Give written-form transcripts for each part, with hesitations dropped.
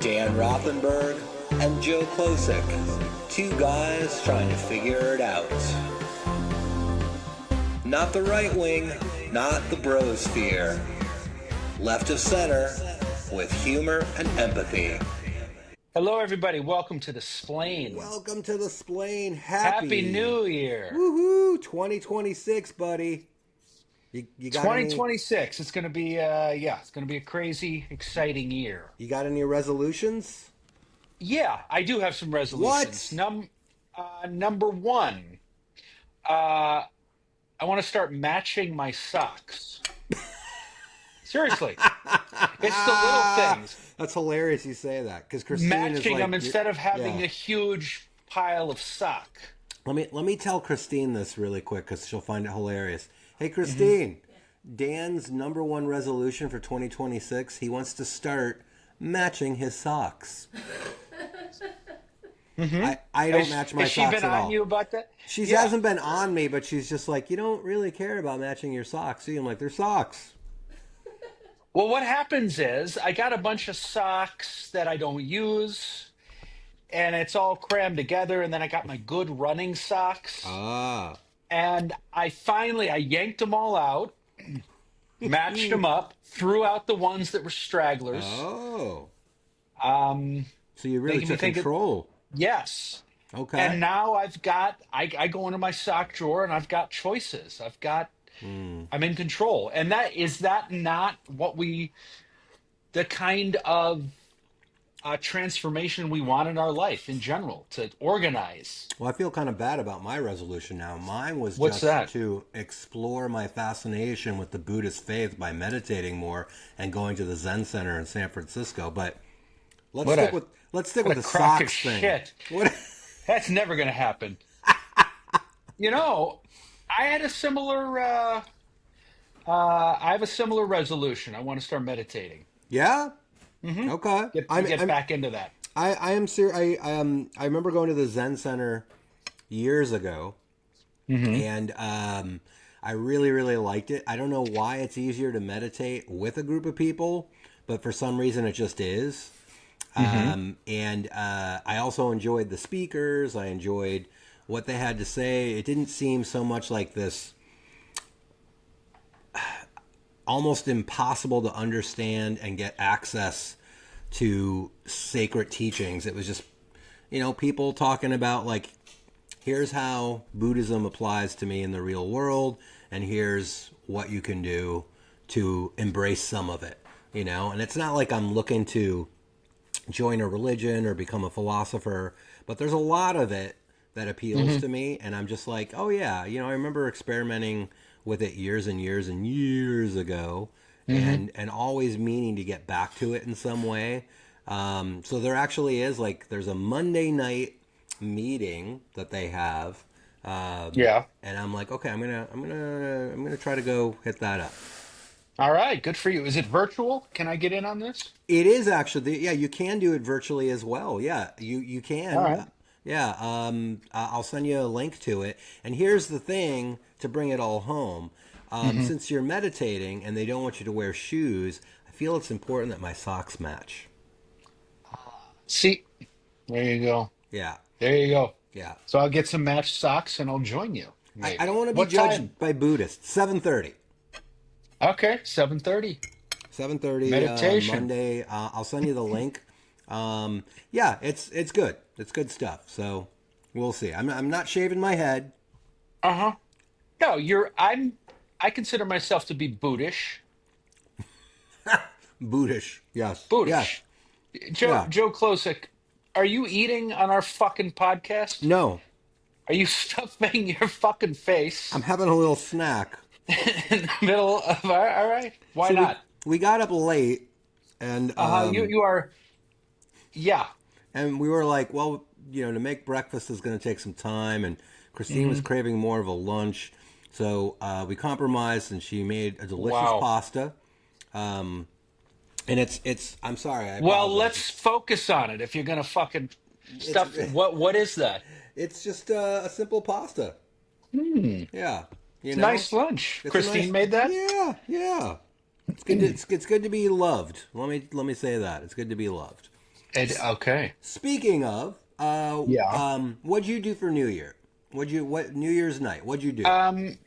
Dan Rothenberg and Joe Klosik, two guys trying to figure it out. Not the right wing, not the brosphere. Left of center, with humor and empathy. Hello, everybody. Welcome to the Splain. Welcome to the Splain. Happy New Year. Woohoo! 2026, buddy. You got 2026. It's going to be, it's going to be a crazy, exciting year. You got any resolutions? Yeah, I do have some resolutions. Number one, I want to start matching my socks. Seriously. It's the little things. That's hilarious you say that, because Christine is matching like, them instead of having a huge pile of sock. Let me tell Christine this really quick, because she'll find it hilarious. Hey, Christine, Dan's number one resolution for 2026, he wants to start matching his socks. I don't match my socks at all. Has she been on you about that? She hasn't been on me, but she's just like, you don't really care about matching your socks. See, I'm like, they're socks. Well, what happens is I got a bunch of socks that I don't use, and it's all crammed together, and then I got my good running socks. Ah. And I yanked them all out, matched them up, threw out the ones that were stragglers. Oh. So you really took control. Yes. Okay. And now I go into my sock drawer and I've got choices. I'm in control. And is that not the kind of transformation we want in our life in general, to organize? Well, I feel kind of bad about my resolution now. Mine was to explore my fascination with the Buddhist faith by meditating more and going to the Zen Center in San Francisco. But let's stick with the socks thing. Shit. That's never going to happen. I had a similar. I have a similar resolution. I want to start meditating. Yeah. Mm-hmm. Okay. Get back into that. I am serious. I remember going to the Zen Center years ago, and I really, really liked it. I don't know why it's easier to meditate with a group of people, but for some reason it just is. And I also enjoyed the speakers. I enjoyed what they had to say. It didn't seem so much like this almost impossible to understand and get access to sacred teachings. It was just, people talking about like, here's how Buddhism applies to me in the real world, and here's what you can do to embrace some of it, and it's not like I'm looking to join a religion or become a philosopher, but there's a lot of it that appeals to me, and I'm just like, oh yeah, I remember experimenting with it years and years and years ago, and always meaning to get back to it in some way. So there actually is there's a Monday night meeting that they have, and I'm like, okay, I'm gonna try to go hit that up. All right, good for you. Is it virtual? Can I get in on this? It is actually. Yeah, you can do it virtually as well. Yeah, you can. All right. Yeah, I'll send you a link to it. And here's the thing to bring it all home. Since you're meditating and they don't want you to wear shoes, I feel it's important that my socks match. See, there you go. Yeah. There you go. Yeah. So I'll get some matched socks and I'll join you. I don't want to be judged by Buddhists. 7:30. Okay, 7:30. 7:30 meditation. Monday. I'll send you the link. Yeah, it's good. It's good stuff. So we'll see. I'm not shaving my head. No, I consider myself to be Buddhish. Buddhish. Yes. Buddhish. Yes. Joe Klosik, are you eating on our fucking podcast? No. Are you stuffing your fucking face? I'm having a little snack. In the middle of all right. Why not? We got up late, and you are. Yeah. And we were like, well, to make breakfast is going to take some time, and Christine was craving more of a lunch, so we compromised, and she made a delicious pasta. And it's. I'm sorry. Well, let's focus on it. If you're going to fucking stuff, what is that? It's just a simple pasta. Yeah. Nice lunch. Christine made that? Yeah. It's good. It's good to be loved. Let me say that. It's good to be loved. Okay. Speaking of, Yeah. what'd you do for New Year? What New Year's night? What'd you do?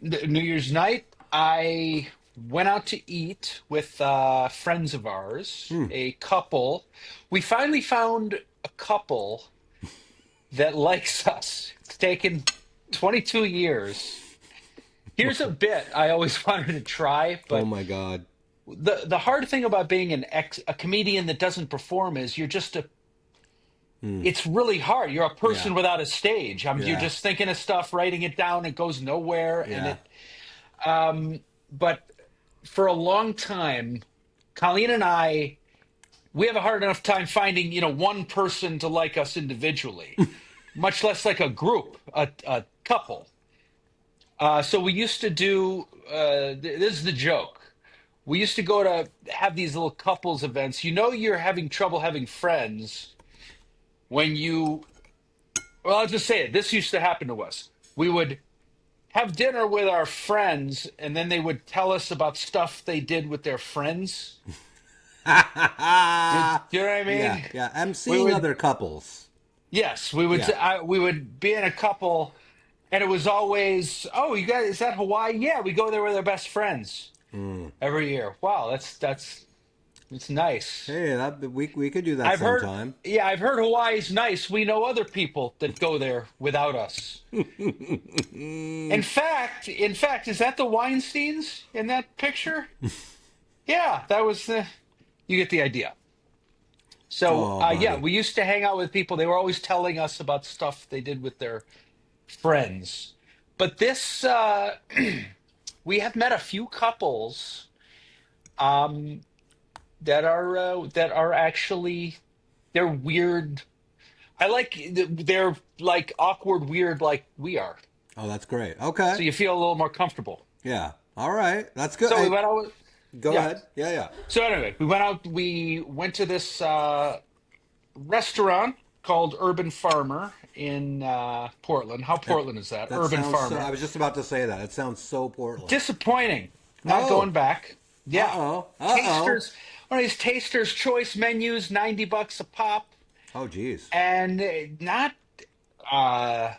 New Year's night, I went out to eat with friends of ours, Hmm. a couple. We finally found a couple that likes us. It's taken 22 years. Here's a bit I always wanted to try, Oh but my God. the hard thing about being a comedian that doesn't perform is Hmm. it's really hard. You're a Yeah. person without a stage. You're Yeah. just thinking of stuff, writing it down, it goes nowhere, and Yeah. but for a long time, Colleen and we have a hard enough time finding, one person to like us individually, much less like a group, a couple. So we used to do, this is the joke. We used to go to have these little couples events. You're having trouble having friends when well, I'll just say it. This used to happen to us. We would have dinner with our friends, and then they would tell us about stuff they did with their friends. Do you know what I Yeah. mean? Yeah. I'm We seeing would, other couples. yes, Yeah. we would be in a couple, and it was always, oh, you guys, is that Hawaii? Yeah, we go there with our best friends Hmm. every year. Wow, that's nice. Hey, we could do that I've heard, sometime. yeah, I've heard Hawaii's nice. We know other people that go there without us. In fact, is that the Weinsteins in that picture? Yeah, that was the. You get the idea. So, Oh, yeah, buddy. we used to hang out with people. They were always telling us about stuff they did with their friends. But we have met a few couples um, that are actually they're weird. They're like awkward, weird, like we are. Oh, that's great. Okay. So you feel a little more comfortable. Yeah. All right. That's good. So we Hey, went out. go Yeah. ahead. Yeah. Yeah. So anyway, we went out. We went to this restaurant called Urban Farmer in Portland. How That Portland is that? that Urban sounds so. I Farmer. was just about to say that. It sounds so Portland. Disappointing. Not Oh. going back. Uh Yeah. oh. Uh oh. Tasters. One of these Tasters Choice menus, $90 a pop, Oh, geez. and not. Uh,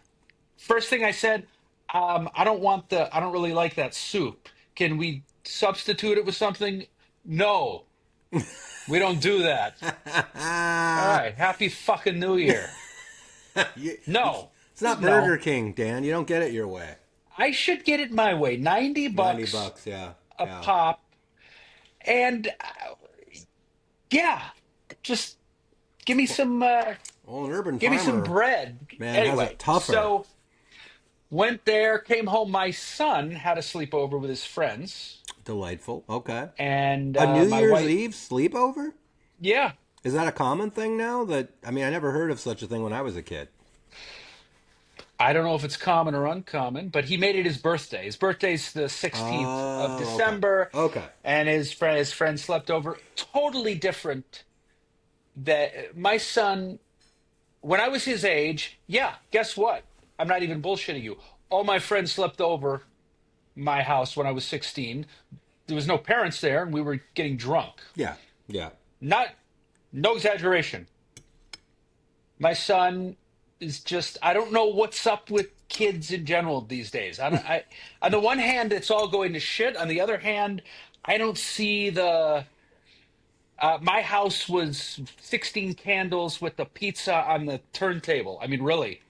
First thing I said, I don't really like that soup. Can we substitute it with something? No, we don't do that. All right. Happy fucking New Year. It's No, not Burger no. King, Dan. You don't get it your way. I should get it my way. 90 90 bucks bucks. Yeah. a Yeah. pop. And yeah, just give me some Well, an urban give me some farmer, bread. man, has it Anyway, tougher. so went there, came home. My son had a sleepover with his friends, Delightful. Okay. and A New my Year's wife. Eve sleepover? Yeah, Is that a common thing now? I mean, I never heard of such a thing when I was a kid. I don't know if it's common or uncommon, but he made it his birthday. His birthday's the 16th of Oh, okay. December, Okay. and his friend slept over. Totally different. That my son, when I was his age, yeah, guess what? I'm not even bullshitting you. All my friends slept over my house when I was 16. There was no parents there, and we were getting drunk. Yeah. Yeah. Not, no exaggeration. My son is just, I don't know what's up with kids in general these days. On the one hand, it's all going to shit. On the other hand, I don't see my house was 16 candles with the pizza on the turntable. I mean, really.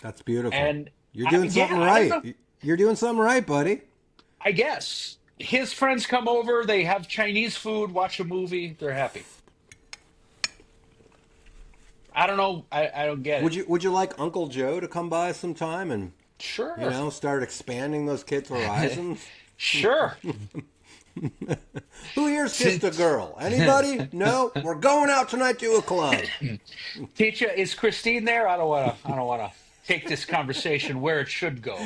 That's beautiful. And You're doing yeah, something I don't right. know. You're doing something right, buddy. I guess his friends come over, they have Chinese food, watch a movie, they're happy. I don't know. I don't get it. Would you like Uncle Joe to come by sometime and Sure. start expanding those kids' horizons? Sure. Who here's kissed a girl? Anybody? No? We're going out tonight to a club. Teacher, is Christine there? I don't wanna take this conversation where it should go.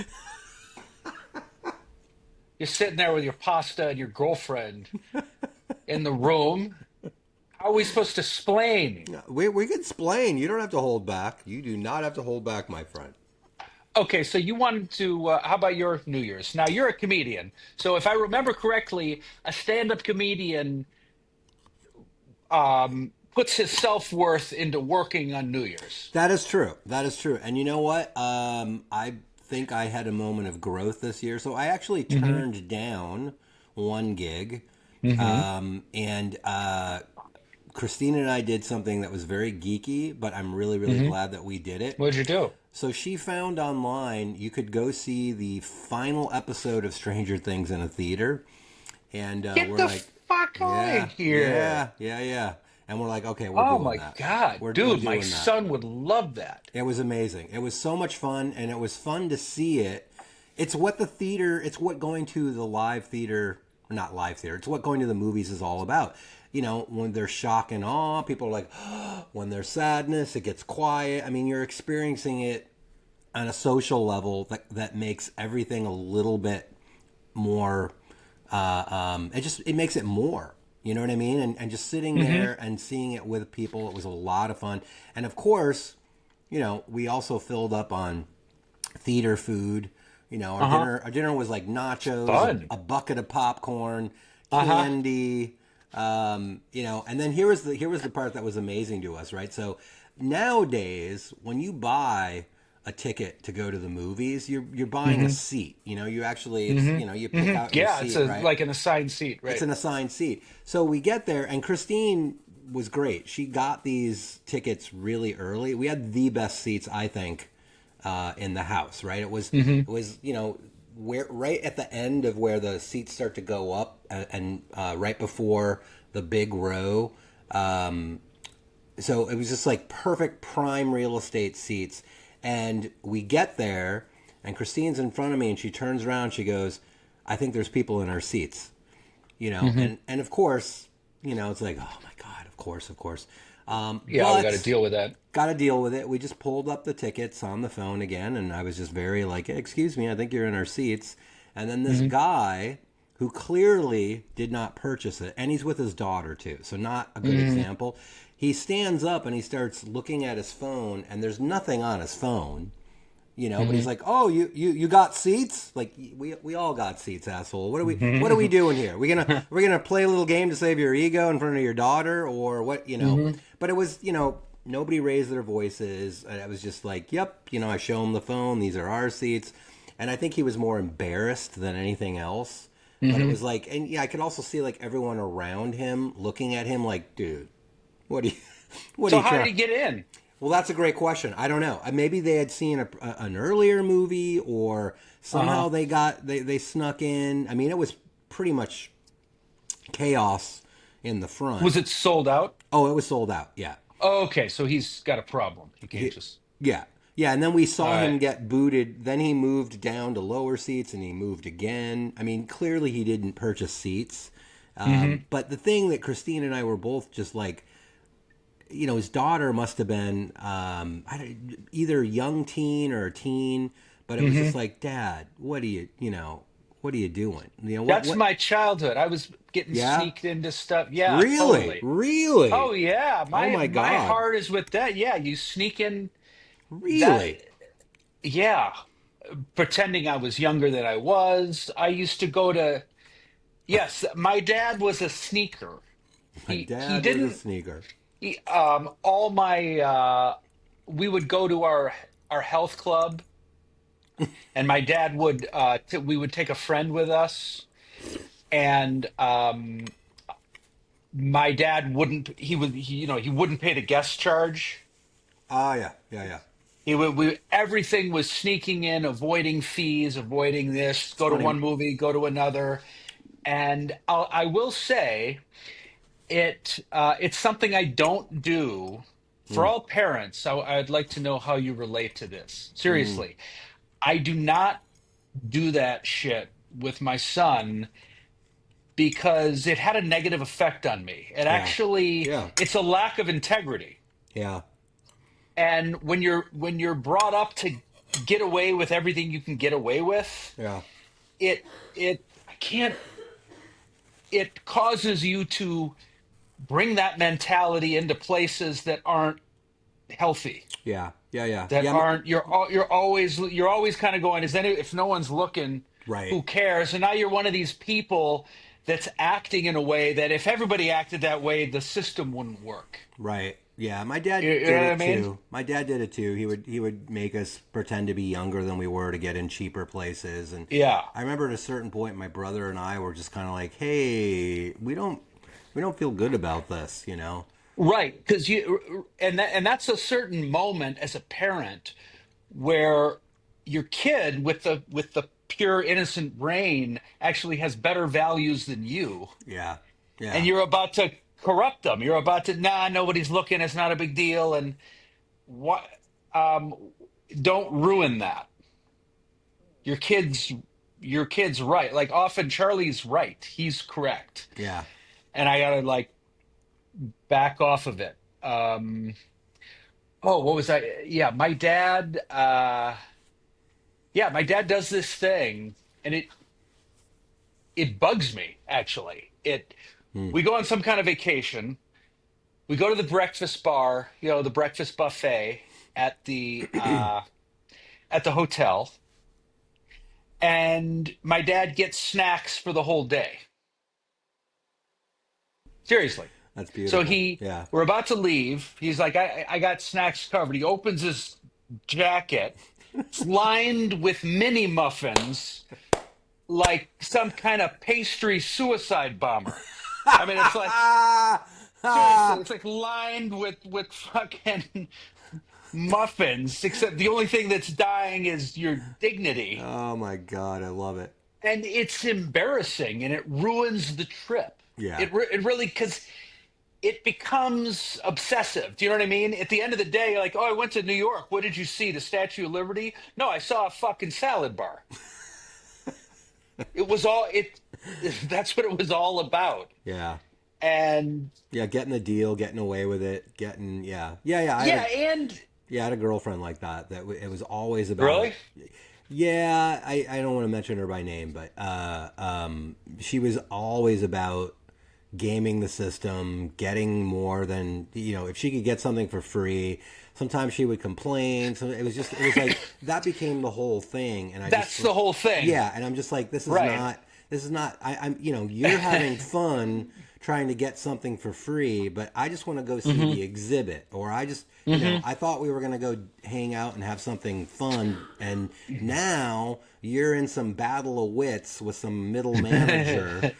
You're sitting there with your pasta and your girlfriend in the room. How are we supposed to splain? We can explain. You don't have to hold back. You do not have to hold back, my friend. Okay, so you wanted to. How about your New Year's? Now you're a comedian, so if I remember correctly, a stand-up comedian puts his self-worth into working on New Year's. That is true. That is true. And you know what? I think I had a moment of growth this year. So I actually Mm-hmm. turned down one gig. Mm-hmm. And Christina and I did something that was very geeky, but I'm really, really Mm-hmm. glad that we did it. What'd you do? So she found online you could go see the final episode of Stranger Things in a theater. And Get we're the like, fuck out of yeah, here. yeah, yeah, yeah. And we're like, okay, we're Oh doing my that. God. We're Dude, my doing that. son would love that. It was amazing. It was so much fun, and it was fun to see it. It's what the theater, it's what going to the live theater, not live theater, it's what going to the movies is all about. You know, when there's shock and awe, people are like, when there's sadness, it gets quiet. I mean, you're experiencing it on a social level that makes everything a little bit more it makes it more, you know what I mean, and just sitting Mm-hmm. there and seeing it with people, it was a lot of fun. And of course, you know, we also filled up on theater food. You know, Uh-huh. our dinner was like nachos, Fun. a bucket of popcorn, Uh-huh. candy. You know, and then here was the part that was amazing to us, right? So nowadays, when you buy a ticket to go to the movies, you're buying a Mm-hmm. seat. You know, you actually it's Mm-hmm. you know you pick Mm-hmm. out your Yeah, it's seat, a right? like an assigned seat, It's right? an assigned seat. So we get there, and Christine was great. She got these tickets really early. We had the best seats, I think, in the house. Right? Mm-hmm. It was you know where right at the end of where the seats start to go up, and right before the big row. So it was just like perfect prime real estate seats. And we get there, and Christine's in front of me, and she turns around. She goes, "I think there's people in our seats." You know, Mm-hmm. and of course, you know, it's like, oh my god, of course. Yeah, we got to But deal with that. got to deal with it. We just pulled up the tickets on the phone again, and I was just very like, hey, excuse me, I think you're in our seats. And then this Mm-hmm. guy who clearly did not purchase it, and he's with his daughter too, so not a good Mm-hmm. example. He stands up and he starts looking at his phone, and there's nothing on his phone, you know. But he's like, "Oh, you got seats? Like we all got seats, asshole. What are we Mm-hmm. doing here? We gonna play a little game to save your ego in front of your daughter, or what? You know?" Mm-hmm. But it was, you know, nobody raised their voices. And it was just like, "Yep, you know, I show him the phone. These are our seats." And I think he was more embarrassed than anything else. But it Mm-hmm. was like, and yeah, I could also see like everyone around him looking at him like, "Dude, what are you, what are So you how did trying?" he get in? Well, that's a great question. I don't know. Maybe they had seen an earlier movie, or Uh-huh. somehow they snuck in. I mean, it was pretty much chaos in the front. Was it sold out? Oh, it was sold out. Yeah, Okay, so he's got a problem. He can't He- just. yeah, yeah. And then we All saw right. him get booted. Then he moved down to lower seats, and he moved again. I mean, clearly he didn't purchase seats. Mm-hmm. But the thing that Christine and I were both just like, you know, his daughter must have been either young teen or a teen, but it was Mm-hmm. just like, Dad, what are you doing? You know, That's what? my childhood. I was getting Yeah, sneaked into stuff. Yeah, really, totally. Oh really. yeah, Oh my my God, heart is with that. Yeah, you sneak in that. really? Yeah, pretending I was younger than I was. I used to go to. Yes, my dad was a sneaker. My He dad was a didn't. sneaker. All my we would go to our health club, and my dad would we would take a friend with us, and my dad wouldn't he wouldn't pay the guest charge. Oh yeah, yeah, yeah. He would we everything was sneaking in, avoiding fees, avoiding this, It's go to funny. one movie, go to another. And I will say it's something I don't do. For Mm, all parents, I'd like to know how you relate to this. mm, Seriously, I do not do that shit with my son because it had a negative effect on me. yeah, yeah, It's a lack of integrity. yeah, And when you're brought up to get away with everything you can get away with, yeah, it I can't it causes you to bring that mentality into places that aren't healthy, yeah, yeah, yeah, that yeah. aren't you're always kind of going, is any if no one's looking, Right. who cares? And now you're one of these people that's acting in a way that if everybody acted that way, the system wouldn't work. Right. Yeah, my dad You did know what I it mean? too. My dad did it too. He would make us pretend to be younger than we were to get in cheaper places. And Yeah. I remember at a certain point, my brother and I were just kind of like, "Hey, we don't feel good about this," you know? Right, because and that's a certain moment as a parent where your kid with the pure innocent brain actually has better values than you, Yeah. and Yeah. you're about to corrupt them. You're about to nobody's looking. It's not a big deal, and what um, don't ruin that. Your kids your kid's right. Like often Charlie's right. He's correct, Yeah. and I gotta like back off of it. Oh, what was I? Yeah, my dad. Yeah, my dad does this thing, and it bugs me actually. It Hmm. We go on some kind of vacation. We go to the breakfast bar, the breakfast buffet at the hotel, and my dad gets snacks for the whole day. Seriously. That's So beautiful. Yeah. we're about to leave. He's like, I got snacks covered. He opens his jacket. It's lined with mini muffins like some kind of pastry suicide bomber. I mean, it's like seriously, it's like lined with fucking muffins. Except the only thing that's dying is your dignity, Oh my God, I love it. and it's embarrassing, and it ruins the trip. Yeah. It really because it becomes obsessive. Do you know what I mean? At the end of the day, you're like, oh, I went to New York. What did you see? The Statue of Liberty? No, I saw a fucking salad bar. It was all it. That's what it was all about. Yeah. And Yeah, getting the deal, getting away with it, getting yeah, yeah, yeah. yeah, and I had a girlfriend like that. It was always about. really, Yeah, I don't want to mention her by name, but she was always about gaming the system, getting more than if she could get something for free. Sometimes she would complain. So it was like that became the whole thing, and I that's just the whole thing, yeah, and I'm just like right? this is not I'm you're having fun trying to get something for free, but I just want to go see Hmm. the exhibit, or I just Hmm. I thought we were going to go hang out and have something fun, and now you're in some battle of wits with some middle manager,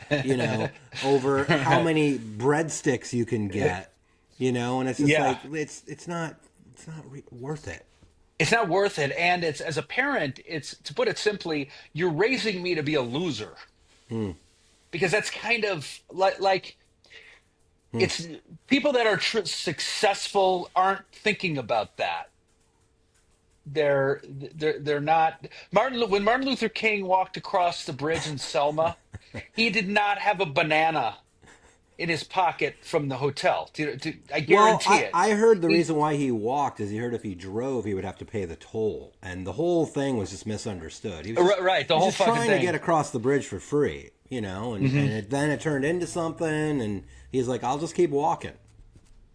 over how many breadsticks you can get, and it's just Yeah, like it's not worth it. it's not worth it. And it's as a parent, it's to put it simply, you're raising me to be a loser Hmm. because that's kind of like Hmm. it's people that are successful aren't thinking about that. They're not when Martin Luther King walked across the bridge in Selma, he did not have a banana in his pocket from the hotel. I Well, guarantee I it. heard the He, reason why he walked is he heard if he drove, he would have to pay the toll, and the whole thing was just misunderstood. right, the He was whole just fucking trying to get thing. across the bridge for free, Hmm. then it turned into something, and he's like, "I'll just keep walking."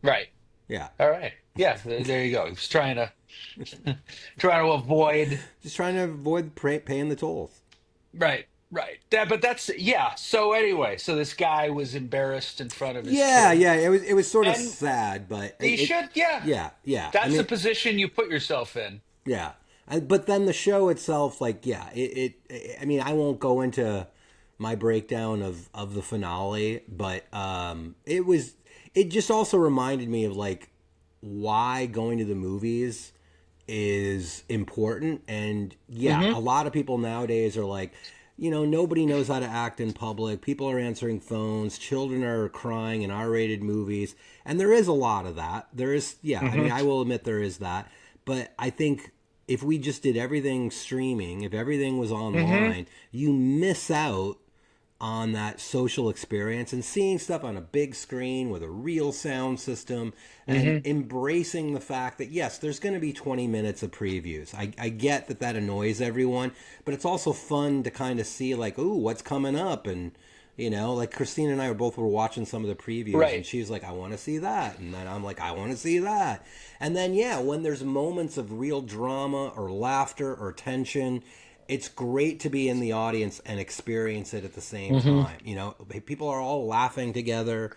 Right. Yeah, All right. Yeah, there you go. He was trying to trying to avoid. just trying to avoid paying the tolls. Right, right. But that's yeah. So anyway, so this guy was embarrassed in front of his Yeah, kid, yeah, it was sort of and sad, but he should. Yeah, yeah, yeah. I that's the mean, position you put yourself in. yeah, but then the show itself, like, yeah, I mean, I won't go into my breakdown of the finale, but it just also reminded me of like why going to the movies is important. And yeah, a Hmm. lot of people nowadays are like, nobody knows how to act in public. People are answering phones. Children are crying in R-rated movies. And there is a lot of that. There is, yeah, I Hmm. mean, I will admit there is that. But I think if we just did everything streaming, if everything was Hmm. online, you miss out on that social experience and seeing stuff on a big screen with a real sound system and Hmm. embracing the fact that yes, there's going to be 20 minutes of previews. I get that annoys everyone, but it's also fun to kind of see like, ooh, what's coming up. And like Christine and I were watching some of the previews, and Right. she's like, I want to see that, and then I'm like, I want to see that. And then yeah, when there's moments of real drama or laughter or tension, it's great to be in the audience and experience it at the same Hmm. time. People are all laughing together.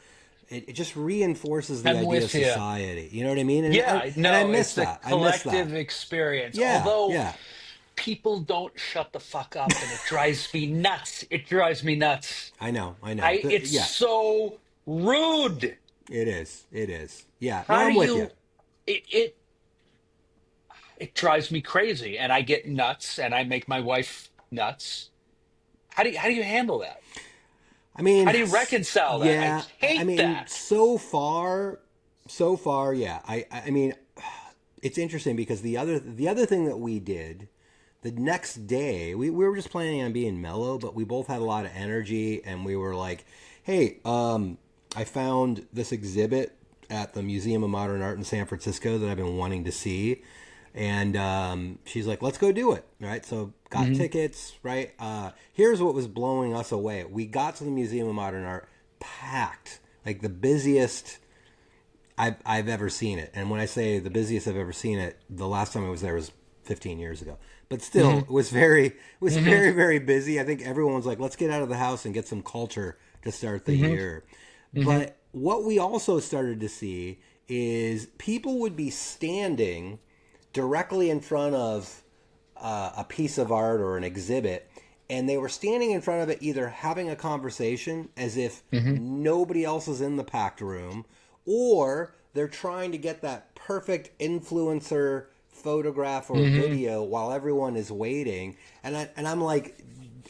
It just reinforces the I'm idea of with you. society. You know what I mean? Yeah, And I no, miss it's the that. I miss that. collective experience. Yeah, Although yeah. people don't shut the fuck up, and it drives me nuts. It drives me nuts. I know. It's Yeah, so rude. it is. It is. Yeah. No, How do I'm with you. you? It it drives me crazy, and I get nuts, and I make my wife nuts. How do you handle that? I mean, How do you reconcile that? I yeah. I hate mean, that. so far, yeah. I mean, it's interesting because the other thing that we did the next day, we were just planning on being mellow, but we both had a lot of energy, and we were like, hey, I found this exhibit at the Museum of Modern Art in San Francisco that I've been wanting to see. And she's like, let's go do it. Right. So got Hmm. tickets. Right. Here's what was blowing us away. We got to the Museum of Modern Art packed, like the busiest I've ever seen it. And when I say the busiest I've ever seen it, the last time I was there was 15 years ago. But still, Hmm. Hmm. very, very busy. I think everyone was like, let's get out of the house and get some culture to start the Hmm. year. Hmm. But what we also started to see is people would be standing directly in front of a piece of art or an exhibit, and they were standing in front of it either having a conversation as if Hmm. nobody else is in the packed room, or they're trying to get that perfect influencer photograph or Hmm. video while everyone is waiting. And I'm like,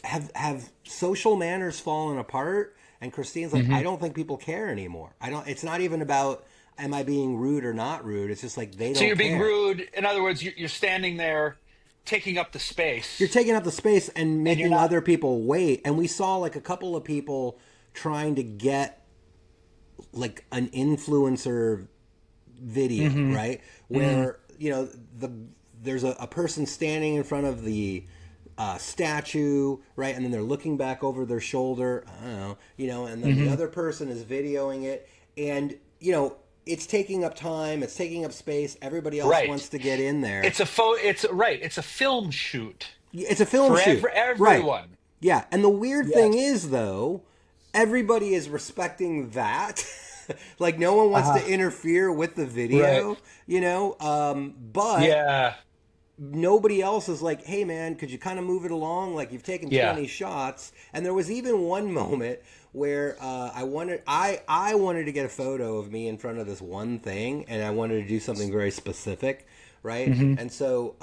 have social manners fallen apart? And Christine's like, I Hmm. don't think people care anymore. I don't. It's not even about am I being rude or not rude. It's just like they So don't you're being care. rude. In other words, you're standing there, taking up the You're space, taking up the space and and you're making not. other people wait. And we saw like a couple of people trying to get like an influencer video, Hmm. right? Hmm. Where there's a person standing in front of the statue, right, and then they're looking back over their shoulder. I don't know, and then the Hmm. other person is videoing it, and it's taking up time, it's taking up space. Everybody else Right. wants to get in there. It's right. It's a film shoot It's a film for shoot, right? everyone. Yeah, and the weird thing Yes. is though, everybody is respecting that. Like no one wants Uh-huh. to interfere with the Right. video, but Yeah. nobody else is like, hey man, could you kind of move it along? Like you've taken Yeah. 20 shots. And there was even one moment where I wanted to get a photo of me in front of this one thing, and I wanted to do something very specific, right? Hmm. And so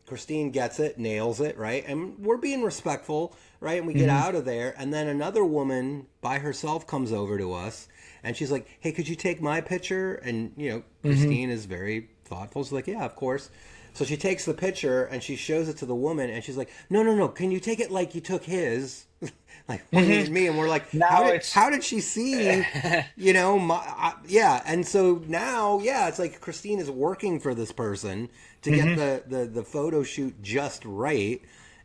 Christine gets it, nails it, right? And we're being respectful, right? And we get Hmm. out of there, and then another woman by herself comes over to us, and she's like, hey, could you take my picture? And Hmm. Christine is very thoughtful. She's like, yeah, of course. So she takes the picture and she shows it to the woman, and she's like, no, no, no, can you take it like you took his? Like pointing Hmm. at me, and we're like, Now how it's. did she see? Yeah. And so now, yeah, it's like Christine is working for this person to get Hmm. the photo shoot just right,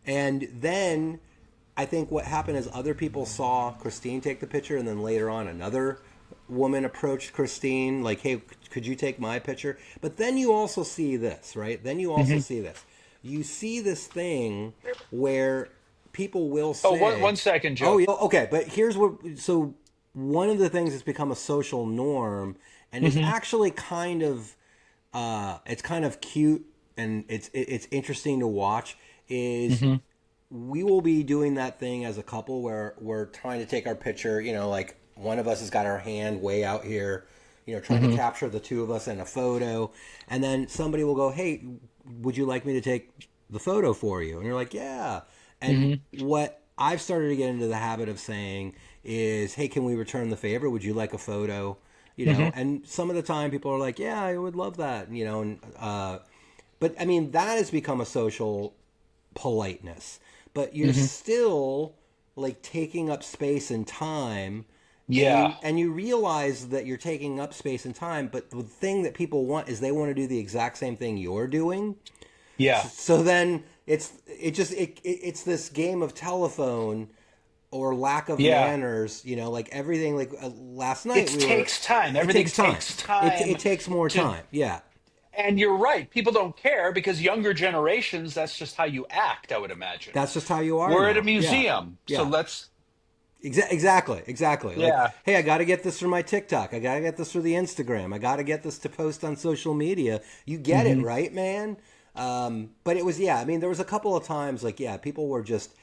and then I think what happened is other people saw Christine take the picture, and then later on another woman approached Christine like, "Hey, could you take my picture?" But then you also see this, right? Then you also Hmm. see this. You see this thing where people will Oh, say, one second, "Oh, Joe. yeah, okay." But here's what. So one of the things that's become a social norm, and is Hmm. actually it's kind of cute, and it's interesting to watch. Is Hmm. we will be doing that thing as a couple where we're trying to take our picture, like one of us has got our hand way out here, trying to Hmm. capture the two of us in a photo. And then somebody will go, hey, would you like me to take the photo for you? And you're like, yeah. And Hmm. what I've started to get into the habit of saying is, hey, can we return the favor? Would you like a photo? Hmm. And some of the time people are like, yeah, I would love that, and, but I mean, that has become a social politeness, but you're Hmm. still like taking up space and time, and Yeah. you realize that you're taking up space and time, but the thing that people want is they want to do the exact same thing you're doing. Yeah. So then it's this game of telephone or lack of Yeah. manners, like everything. Like last night It we were takes time. it Everything takes time. takes it time takes more to. time, yeah. And you're right. People don't care because younger generations, that's just how you act, I would imagine. That's just how you are We're at a now. Yeah. museum, so Yeah. let's, Exactly. Like, yeah. hey, I got to get this for my TikTok. I got to get this for the Instagram. I got to get this to post on social media. You get it, Hmm. right, man? But it was, yeah, I mean, there was a couple of times, like, yeah, people were just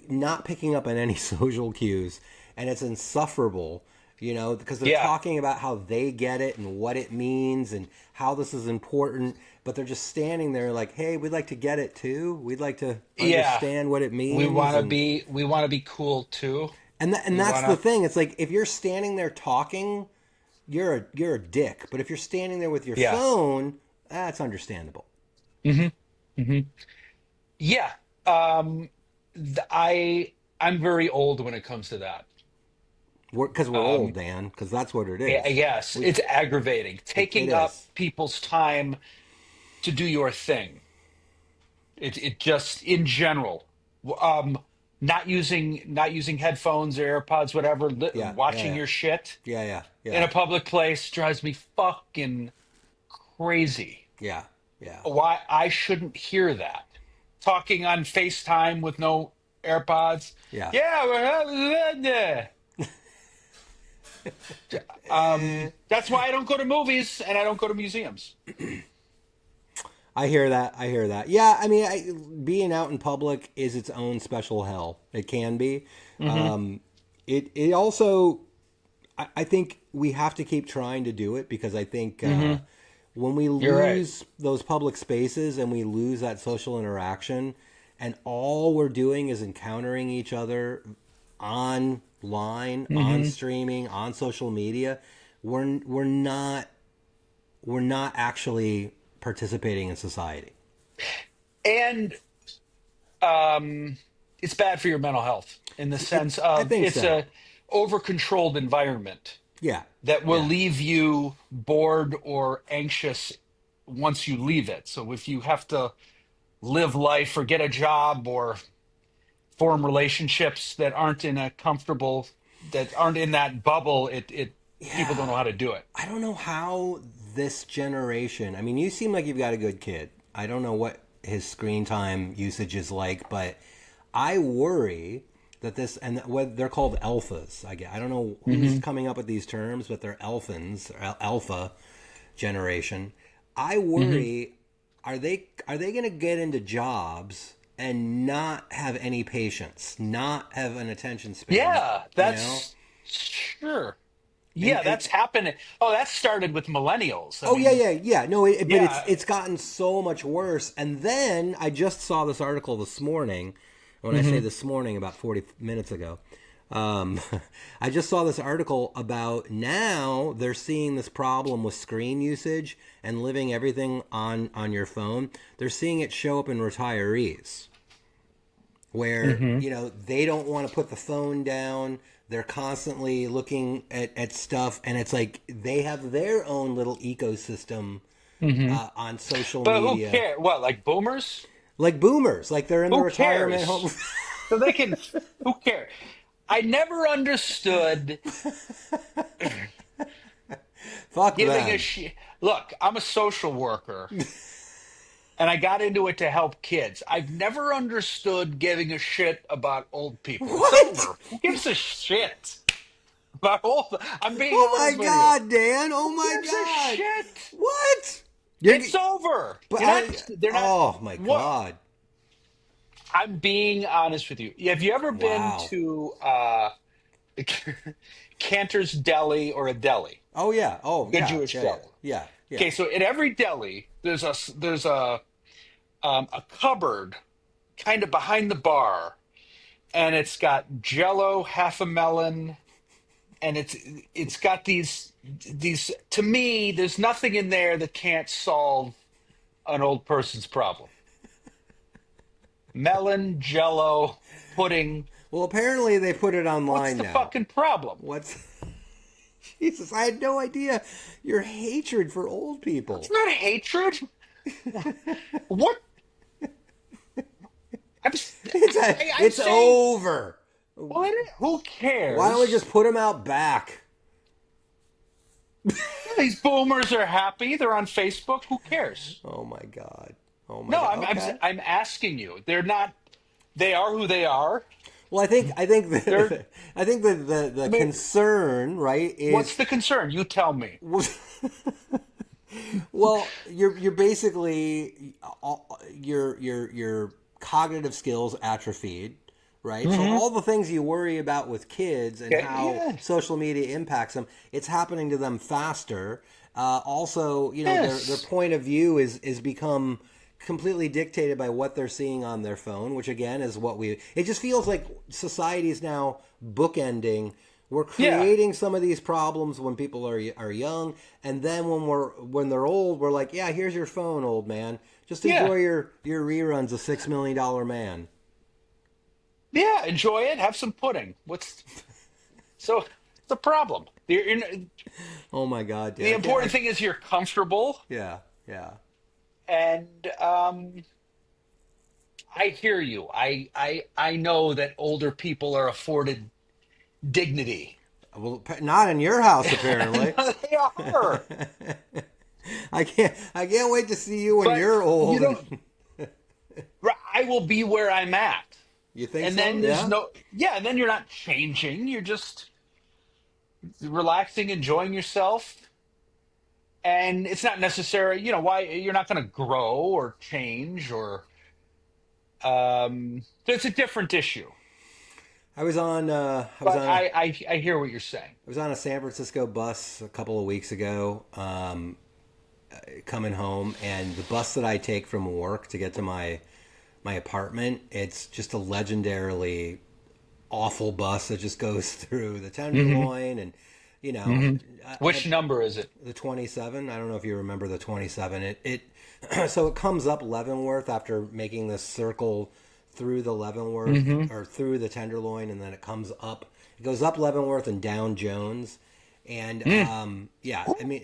not picking up on any social cues, and it's insufferable, because they're Yeah. talking about how they get it and what it means and how this is important, but they're just standing there like, hey, we'd like to get it too. We'd like to Yeah. understand what it We means, want to and be, we want to be cool too. and We that's want the to, thing. It's like if you're standing there talking, you're a dick. But if you're standing there with your yeah. phone, that's understandable. Hmm. Hmm. Yeah. Um, I'm very old when it comes to that. Because we're old, Um, Dan. Because that's what it I is. guess We it's aggravating it taking up is. people's time to do your thing. It just in general, um, not using headphones or AirPods, whatever, Yeah, yeah, watching yeah, your shit yeah, in yeah, a public place drives me fucking crazy. yeah, yeah, Why I shouldn't hear that? Talking on FaceTime with no AirPods. yeah. Yeah, that's why I don't go to movies and I don't go to museums. I hear that. I hear that. Yeah, I mean, being out in public is its own special hell. It can be. Hmm. It also, I think we have to keep trying to do it because I think Hmm. when we You're right. lose those public spaces and we lose that social interaction, and all we're doing is encountering each other online, on Hmm. streaming, on social media, we're not actually participating in society. And um, it's bad for your mental health in the sense I of think it's so. a over-controlled environment Yeah, that will yeah, leave you bored or anxious once you leave it. So if you have to live life or get a job or form relationships that aren't in that bubble, it people don't yeah. know how to do it. I don't know how this generation. I mean, you seem like you've got a good kid. I don't know what his screen time usage is like, but I worry that this and what they're called alphas. I don't know who's Hmm. coming up with these terms, but they're alphans, or alpha generation. I Hmm. worry, are they going to get into jobs and not have any patience, not have an attention span, Yeah, you know? that's sure. And Yeah, that's happening. Oh, that started with millennials. I oh yeah, mean, yeah, yeah. No, but it's yeah. it's gotten so much worse. And then I just saw this article this morning. When I say Hmm. this morning, about 40 minutes ago, um, I just saw this article about now they're seeing this problem with screen usage and living everything on your phone. They're seeing it show up in retirees where Hmm. they don't want to put the phone down. They're constantly looking at stuff, and it's like they have their own little ecosystem Hmm. on social But who media, cares? What, like boomers? like boomers, like they're in the Who retirement home. cares? So they can. Who cares? I never understood Fuck giving a them. shit. Look, I'm a social worker, and I got into it to help kids. I've never understood giving a shit about old people. It's What? over. Who gives a shit about old? I'm being Oh my honest with you. god, Dan! Oh Who my gives a god! shit? What? You're, It's over. but You're not. I. They're not. Oh my What? god! I'm being honest with you. Have you ever been Wow. to Cantor's Deli or a deli? Oh yeah. Oh Good yeah. Jewish Yeah. Yeah. deli. Yeah. Yeah. Okay, so in every deli, there's a cupboard kind of behind the bar, and it's got Jello, half a melon, and it's got these. To me, there's nothing in there that can't solve an old person's problem. Melon, Jello, pudding. Well, apparently they put it What's online the now. fucking problem? What's Jesus? I had no idea your hatred for old It's people. not hatred. What? I'm, s- I'm It's saying, over. what? Who Why don't we cares? just put them out back? These boomers are happy. They're on Facebook. Who cares? Oh my god. Oh my No, god. I'm Okay. I'm asking you. They're not. They are who they are. Well, I think They're. I think the I mean, concern, right, is what's the concern? You tell me. well, you're basically your cognitive skills atrophied, right? So Hmm. all the things you worry about with kids and Okay. how Yeah. social media impacts them, it's happening to them faster. Also, their Yes. point of view is become completely dictated by what they're seeing on their phone, which again is what we. It just feels like society is now bookending. We're Yeah. creating some of these problems when people are young, and then when they're old, we're like, yeah, here's your phone, old man. Just Yeah. enjoy your reruns of $6 Million Man. Yeah. Enjoy it. Have some pudding. What's so the problem? Oh my god, dude! The important thing is you're comfortable, Yeah, yeah. and I hear you. I know that older people are afforded dignity. Well, not in your house apparently. They are, I can't wait to see you when but you're you old. don't. And I will be where I'm at, you think and so? then there's Yeah. no. Yeah, and then you're not changing. You're just relaxing, enjoying yourself, and it's not necessary. Why you're not going to grow or change or. It's a different issue. I was on. But I hear what you're saying. I was on a San Francisco bus a couple of weeks ago, coming home, and the bus that I take from work to get to my apartment, it's just a legendarily awful bus that just goes through the Hmm. Tenderloin, and you know, Hmm. I, Which number is it? the 27. I don't know if you remember the 27. It so it comes up Leavenworth after making this circle through the Leavenworth Hmm. or through the Tenderloin, and then it comes up. It goes up Leavenworth and down Jones, and Mm, yeah. I mean,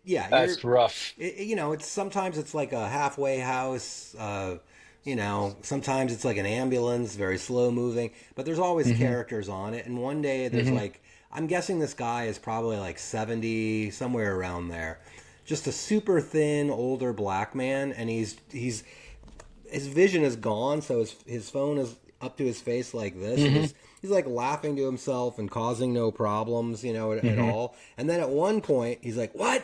yeah. that's rough. It's sometimes it's like a halfway house. Sometimes it's like an ambulance, very slow moving, but there's always Hmm. characters on it. And one day there's Hmm. like, I'm guessing this guy is probably like 70, somewhere around there. Just a super thin, older black man, and his vision is gone, so his phone is up to his face like this, and Hmm. he's like laughing to himself and causing no problems, at Hmm. all. And then at one point, he's like, "What?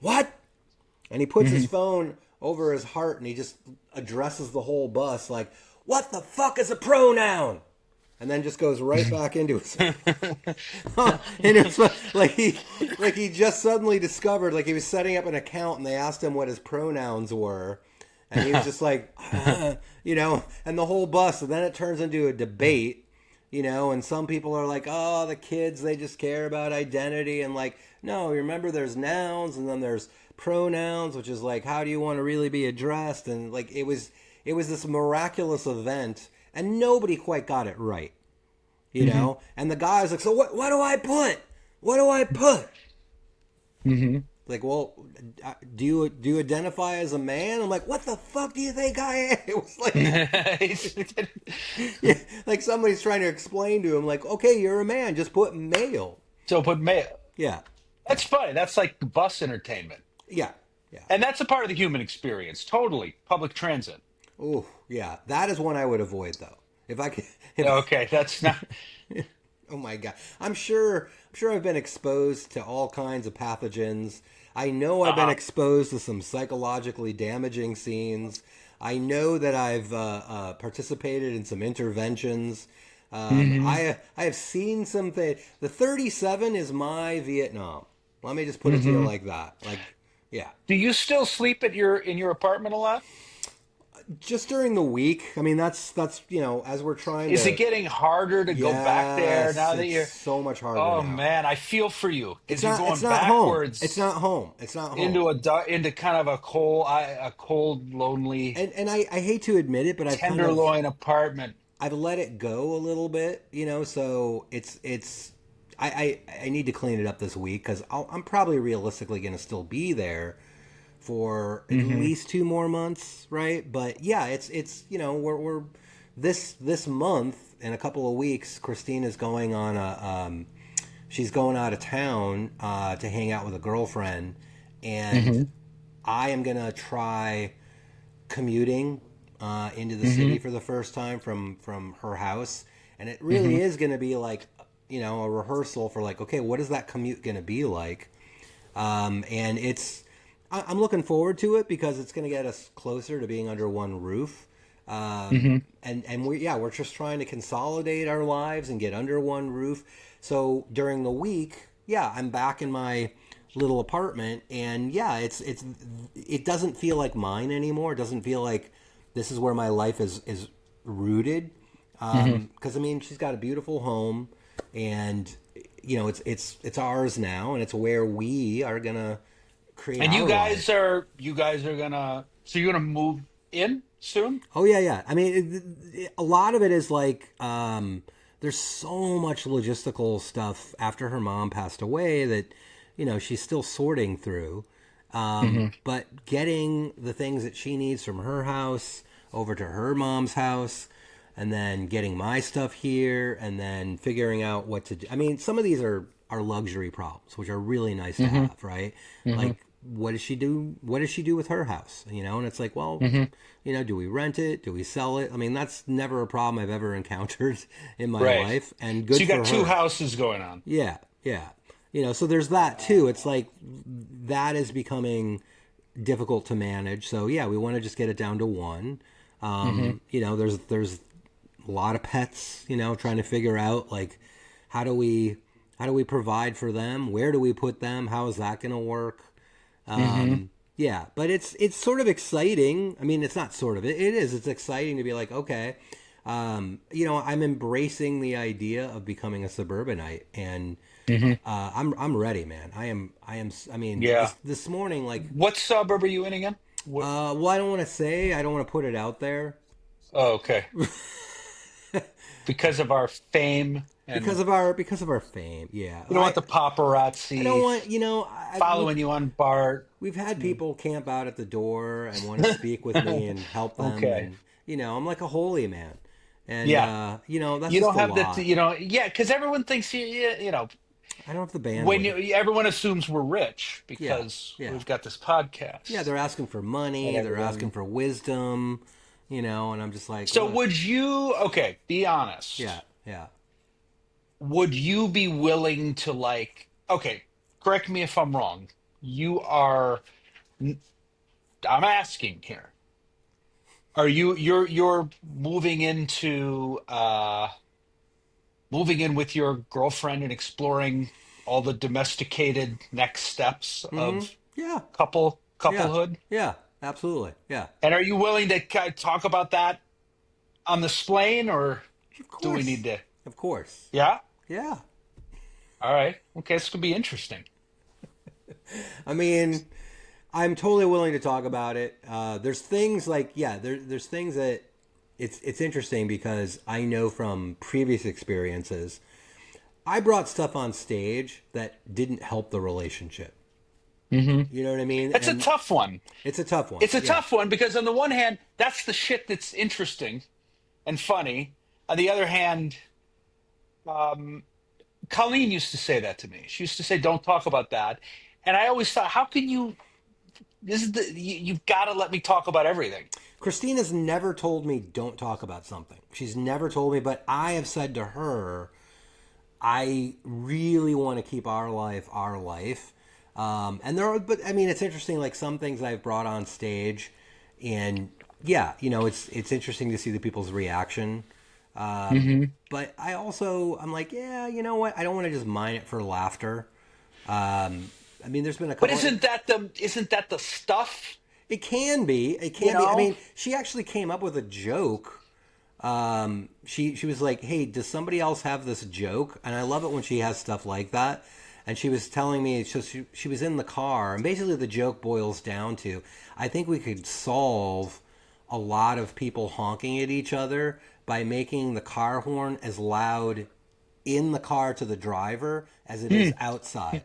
What?" And he puts his Hmm. phone over his heart and he just addresses the whole bus like, "What the fuck is a pronoun?" And then just goes right back into his. And it's like he just suddenly discovered, like he was setting up an account and they asked him what his pronouns were, and he was just like, and the whole bus. And then it turns into a debate, and some people are like, oh, the kids, they just care about identity, and like, no, remember there's nouns and then there's pronouns, which is like, how do you want to really be addressed? And like, it was this miraculous event, and nobody quite got it right, Hmm. And the guy's like, so what do I put? What do I put? Hmm. Like, well, do you identify as a man? I'm like, what the fuck do you think I am? It was like, yeah, like somebody's trying to explain to him, like, okay, you're a man, just put male. So put mail. Yeah, That's funny. That's like bus entertainment. yeah, yeah. And that's a part of the human experience. Totally. Public transit. Oh, yeah. That is one I would avoid, though. If I could, if Okay, that's not. oh my god, I'm sure I've been exposed to all kinds of pathogens. I know I've been Uh-huh. exposed to some psychologically damaging scenes. I know that I've participated in some interventions. Hmm. I have seen something. The 37 is my Vietnam. Let me just put it to you Hmm. like that. Like, yeah. Do you still sleep at your apartment a lot? Just during the week. I mean, that's as we're trying Is it to. getting harder to go back there now Yes, that it's you're? so much harder Oh now. man, I feel for you It's because you're not. It's going not home. It's backwards not home. It's not home. into into kind of a cold, lonely And I hate to admit it, but tenderloin apartment. I've let it go a little bit. So it's. I need to clean it up this week because I'm probably realistically going to still be there for at Hmm. least 2 more months, right? But yeah, it's we're this month in a couple of weeks. Christine is going on she's going out of town to hang out with a girlfriend, and Mm-hmm. I am gonna try commuting into the Mm-hmm. city for the first time from her house, and it Mm-hmm. really is gonna be like a rehearsal for like, okay, what is that commute gonna be like? And I'm looking forward to it because it's gonna get us closer to being under one roof. Mm-hmm. And we're just trying to consolidate our lives and get under one roof. So during the week, yeah, I'm back in my little apartment, and yeah, it doesn't feel like mine anymore. It doesn't feel like this is where my life is rooted. Mm-hmm. Because I mean, she's got a beautiful home, and it's ours now, and it's where we are gonna create And our life. you guys are gonna, so you're gonna move in soon? Oh yeah, yeah. I mean, a lot of it is like there's so much logistical stuff after her mom passed away that she's still sorting through. Mm-hmm. But getting the things that she needs from her house over to her mom's house, and then getting my stuff here, and then figuring out what to do. I mean, some of these are luxury problems, which are really nice to Mm-hmm. have, right? Mm-hmm. Like, what does she do? What does she do with her house? And it's like, well, Mm-hmm. do we rent it? Do we sell it? I mean, that's never a problem I've ever encountered in my Right. life, and So good you got for two her. houses going on. Yeah, yeah. So there's that too. It's like that is becoming difficult to manage. So yeah, we want to just get it down to one. Mm-hmm. There's a lot of pets. Trying to figure out like how do we how do we provide for them? Where do we put them? How is that going to work? Mm-hmm. Yeah, but it's sort of exciting. I mean, it's not sort of. It is. It's exciting to be like, okay, I'm embracing the idea of becoming a suburbanite, and Mm-hmm. I'm ready, man. I mean, Yeah. this morning, like, What suburb are you in again? What? well, I don't want to say. I don't want to put it out there Oh, okay. Because of our fame and because of our fame. Yeah, you don't want the I don't paparazzi want. following you on BART. We've had Mm. people camp out at the door and want to speak with me and help them, Okay. and I'm like a holy man, and Yeah. that's You just don't a have that, lot. yeah, because everyone thinks I don't have the when bandwidth. everyone assumes we're rich Yeah, because yeah, we've got this yeah. podcast They're asking for and money. They're asking everyone. for wisdom, and I'm just like, So look, would you, okay, be yeah, honest. yeah. Would you be willing to okay, correct me if I'm wrong. You are, I'm asking here. Are you're moving in with your girlfriend and exploring all the domesticated next steps Mm-hmm. of Yeah, yeah, couplehood? yeah. Absolutely, yeah. And are you willing to talk about that on the splain, or Of do we need course, to? of course. Yeah. Yeah. All right. Okay, this could be interesting. I mean, I'm totally willing to talk about it. There's things like there's things that it's interesting because I know from previous experiences, I brought stuff on stage that didn't help the relationship. Hmm. You know what I mean? That's a And tough one. it's a tough one. It's a Yeah. tough one because on the one hand, that's the shit that's interesting and funny. On the other hand, um, Colleen used to say that to me. She used to say, "Don't talk about that," and I always thought, "How can you? This is you've got to let me talk about everything." Christina's never told me don't talk about something. She's never told me, but I have said to her, I really want to keep our life our life. And there are, but I mean, it's interesting. Like some things I've brought on stage, and yeah, it's interesting to see the people's reaction. Hmm. But I'm like, yeah, you know what? I don't want to just mine it for laughter. I mean, there's been a But couple. isn't that the stuff? It can be. It You can be. I know? mean, she actually came up with a joke. She was like, "Hey, does somebody else have this joke?" And I love it when she has stuff like that. And she was telling me, so she was in the car, and basically the joke boils down to, I think we could solve a lot of people honking at each other by making the car horn as loud in the car to the driver as it is Hmm, outside.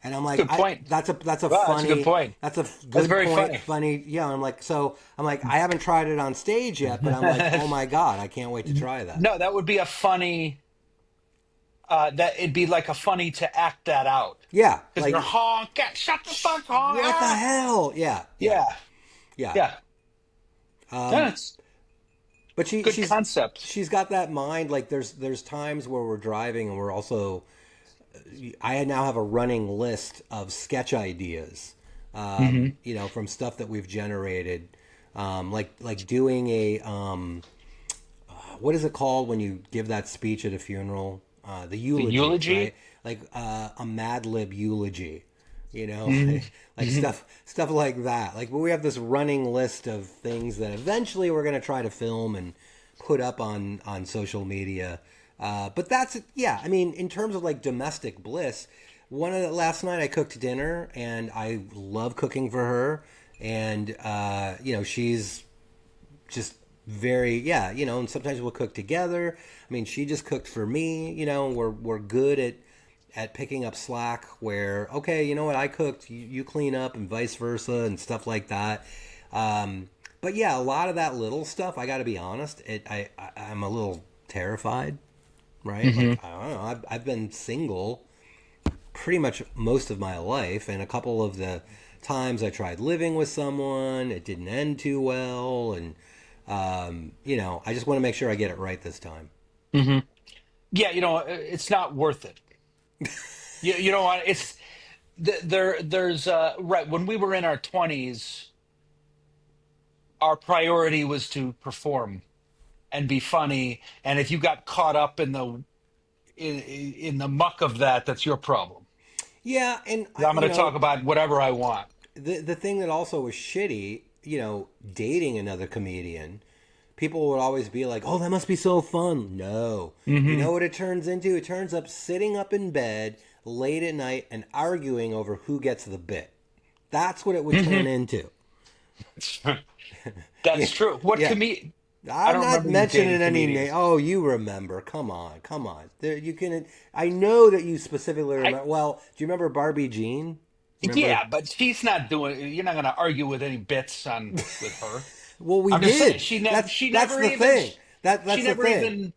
And I'm like, good point. that's a Well, that's a good funny, point. that's a That's good very point, funny. funny. Yeah, I'm like, I haven't tried it on stage yet, but I'm like, oh my god, I can't wait to try that. No, that would be a funny. that it'd be like a funny to act that out Yeah, because they're like honk, shut the fuck honk. what the Ah! hell? Yeah, yeah, Yeah, yeah. yeah. That's But good concept. she's got that mind. Like there's times where we're driving and we're also I now have a running list of sketch ideas, Hmm. from stuff that we've generated, like doing a what is it called when you give that speech at a funeral? The The eulogy, right? eulogy. Like a Mad Lib eulogy, Hmm. like stuff like that. Like, but we have this running list of things that eventually we're going to try to film and put up on social media. But that's yeah. I mean, in terms of like domestic bliss, last night I cooked dinner and I love cooking for her, and she's just very yeah, and sometimes we'll cook together. I mean, she just cooked for me. We're good at picking up slack where okay, you know what, I cooked, you clean up, and vice versa, and stuff like that. But yeah, a lot of that little stuff, I got to be honest, I'm a little terrified, right? Hmm. Like I don't know, I've been single pretty much most of my life, and a couple of the times I tried living with someone, it didn't end too well, and I just want to make sure I get it right this time. Hmm. Yeah, it's not worth it. You know what? It's there's right when we were in our 20s, our priority was to perform and be funny, and if you got caught up in the muck of that, that's your problem. Yeah, and I'm going to talk about whatever I want. the thing that also was shitty, dating another comedian, people would always be like, "Oh, that must be so fun." No, you Hmm. know what it turns into? It turns up sitting up in bed late at night and arguing over who gets the bit. That's what it would turn Hmm. into. That's Yeah, true. What yeah. comedian? I I'm don't not remember you dating mentioning any name. comedians. Oh, you remember? Come on, come on. There, you can. I know that you specifically I remember. Well, do you remember Barbie Jean? Remember? Yeah, but she's not doing. You're not going to argue with any bits on with her. Well, we I'm just saying did. she never. She That's never the even. thing. She That's the never thing. even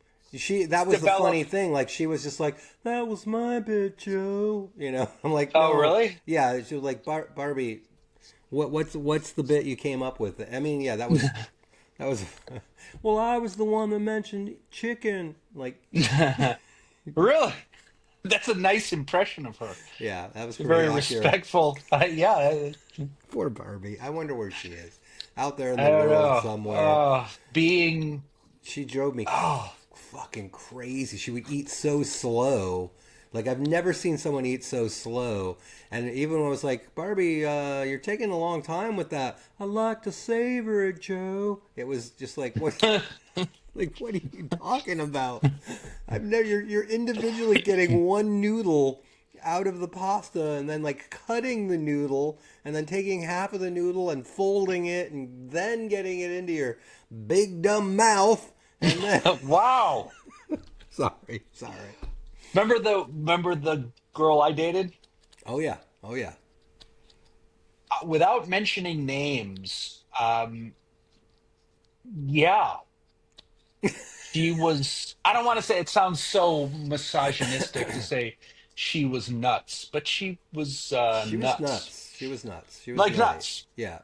That was the funny developed. thing. Like she was just like, "That was my bit, Joe." I'm like, Oh, no. really? Yeah, she was like, Barbie. What's the bit you came up with? I mean, yeah, that was. Well, I was the one that mentioned chicken. Like, Really? That's a nice impression of her. yeah, that was It's a pretty very accurate. respectful. Yeah, Poor Barbie. I wonder where she is. Out there in I the don't world know. somewhere. Being. She drove me Oh, fucking crazy. She would eat so slow. Like I've never seen someone eat so slow. And even when I was like, Barbie, you're taking a long time with that. I like to savor it, Joe. It was just like, what? Like, what are you talking about? I've never. You're individually getting one noodle out of the pasta and then like cutting the noodle and then taking half of the noodle and folding it and then getting it into your big dumb mouth and then wow. sorry. Remember the girl I dated? Oh yeah, oh yeah. Without mentioning names, yeah, she was. I don't want to say, it sounds so misogynistic to say she was nuts, but she was She was nuts, nuts. She was nuts. She was like right. nuts. Yeah,